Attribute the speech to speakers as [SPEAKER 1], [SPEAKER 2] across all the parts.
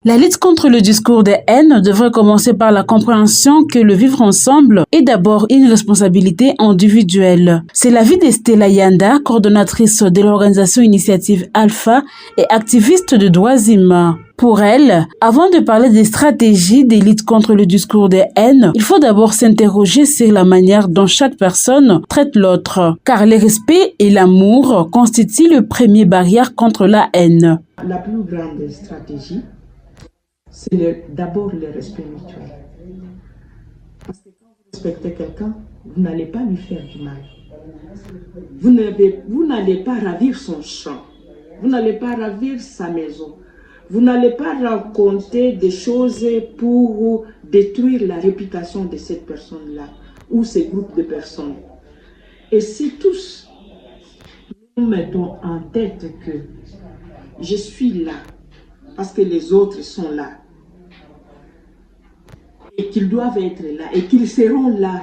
[SPEAKER 1] La lutte contre le discours de haine devrait commencer par la compréhension que le vivre ensemble est d'abord une responsabilité individuelle. C'est l'avis de Stella Yanda, coordonnatrice de l'organisation Initiative Alpha et activiste de droits humains. Pour elle, avant de parler des stratégies de lutte contre le discours de haine, il faut d'abord s'interroger sur la manière dont chaque personne traite l'autre, car le respect et l'amour constituent le premier barrière contre la haine.
[SPEAKER 2] La plus grande stratégie, c'est d'abord le respect mutuel. Parce que quand vous respectez quelqu'un, vous n'allez pas lui faire du mal. Vous n'allez pas ravir son champ. Vous n'allez pas ravir sa maison. Vous n'allez pas raconter des choses pour détruire la réputation de cette personne-là ou ces groupes de personnes. Et si tous nous mettons en tête que je suis là parce que les autres sont là, et qu'ils doivent être là, et qu'ils seront là.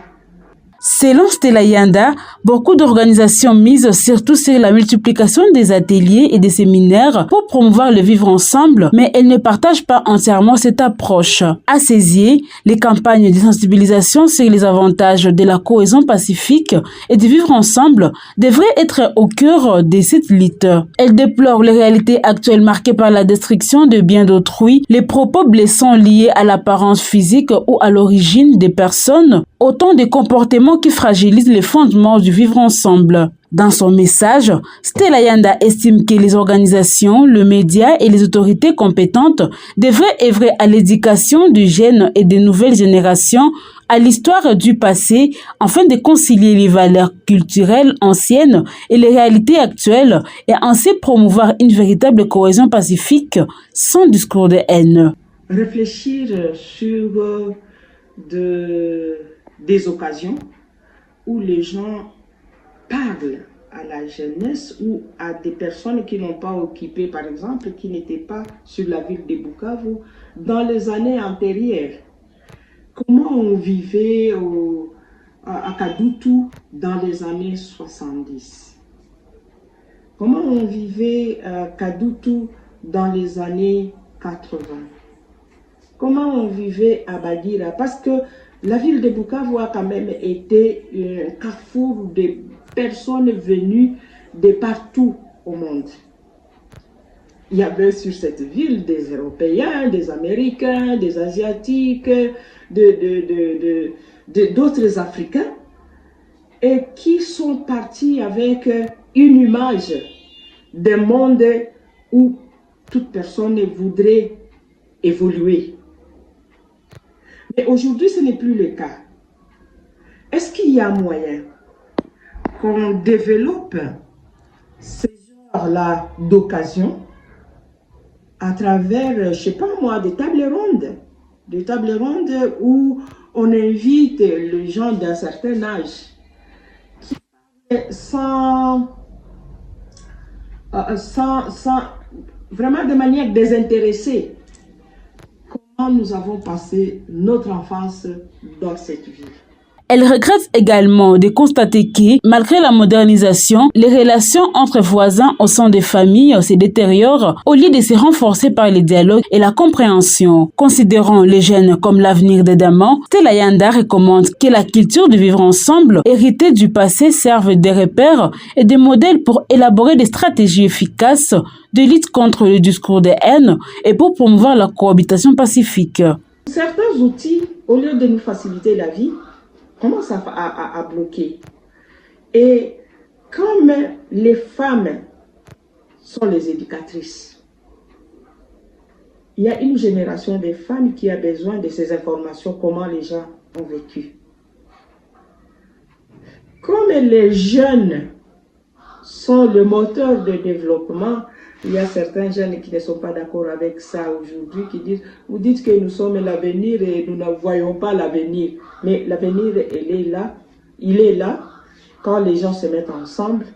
[SPEAKER 1] Selon Stella Yanda, beaucoup d'organisations misent surtout sur la multiplication des ateliers et des séminaires pour promouvoir le vivre ensemble, mais elles ne partagent pas entièrement cette approche. À ses yeux, les campagnes de sensibilisation sur les avantages de la cohésion pacifique et de vivre ensemble devraient être au cœur de cette lutte. Elle déplore les réalités actuelles marquées par la destruction de biens d'autrui, les propos blessants liés à l'apparence physique ou à l'origine des personnes, autant de comportements qui fragilisent les fondements du vivre ensemble. Dans son message, Stella Yanda estime que les organisations, le média et les autorités compétentes devraient œuvrer à l'éducation des jeunes et des nouvelles générations à l'histoire du passé afin de concilier les valeurs culturelles anciennes et les réalités actuelles et ainsi promouvoir une véritable cohésion pacifique sans discours de haine.
[SPEAKER 2] Réfléchir sur des occasions où les gens parlent à la jeunesse ou à des personnes qui n'ont pas occupé, par exemple, qui n'étaient pas sur la ville de Bukavu dans les années antérieures. Comment on vivait à Kadutu dans les années 70? Comment on vivait à Kadutu dans les années 80? Comment on vivait à Bagira? Parce que la ville de Bukavu a quand même été un carrefour de personnes venues de partout au monde. Il y avait sur cette ville des Européens, des Américains, des Asiatiques, d'autres Africains, et qui sont partis avec une image d'un monde où toute personne voudrait évoluer. Mais aujourd'hui, ce n'est plus le cas. Est-ce qu'il y a moyen qu'on développe ce genre-là d'occasion à travers, je ne sais pas moi, des tables rondes où on invite les gens d'un certain âge qui sans vraiment de manière désintéressée. Comment nous avons passé notre enfance dans cette ville.
[SPEAKER 1] Elle regrette également de constater que, malgré la modernisation, les relations entre voisins au sein des familles se détériorent au lieu de se renforcer par le dialogue et la compréhension. Considérant les jeunes comme l'avenir des damans, Stella Yanda recommande que la culture de vivre ensemble, héritée du passé, serve de repères et de modèles pour élaborer des stratégies efficaces de lutte contre le discours de haine et pour promouvoir la cohabitation pacifique.
[SPEAKER 2] Certains outils, au lieu de nous faciliter la vie, commence à bloquer. Et comme les femmes sont les éducatrices, il y a une génération de femmes qui a besoin de ces informations, comment les gens ont vécu. Comme les jeunes sont le moteur de développement, il y a certains jeunes qui ne sont pas d'accord avec ça aujourd'hui, qui disent, vous dites que nous sommes l'avenir et nous ne voyons pas l'avenir. Mais l'avenir, il est là quand les gens se mettent ensemble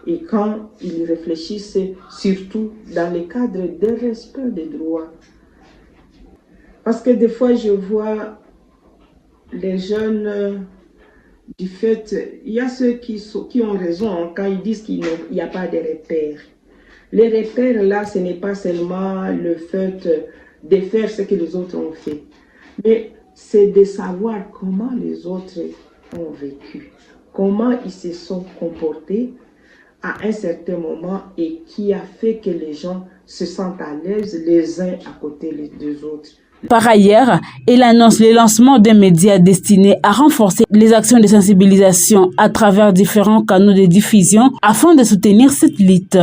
[SPEAKER 2] et quand ils réfléchissent surtout dans le cadre de respect des droits. Parce que des fois, je vois les jeunes, du fait, il y a ceux qui ont raison quand ils disent qu'il n'y a pas de repères. Les repères là, ce n'est pas seulement le fait défaire ce que les autres ont fait. Mais c'est de savoir comment les autres ont vécu, comment ils se sont comportés à un certain moment et qui a fait que les gens se sentent à l'aise les uns à côté des autres.
[SPEAKER 1] Par ailleurs, il annonce le lancement d'un média destiné à renforcer les actions de sensibilisation à travers différents canaux de diffusion afin de soutenir cette lutte.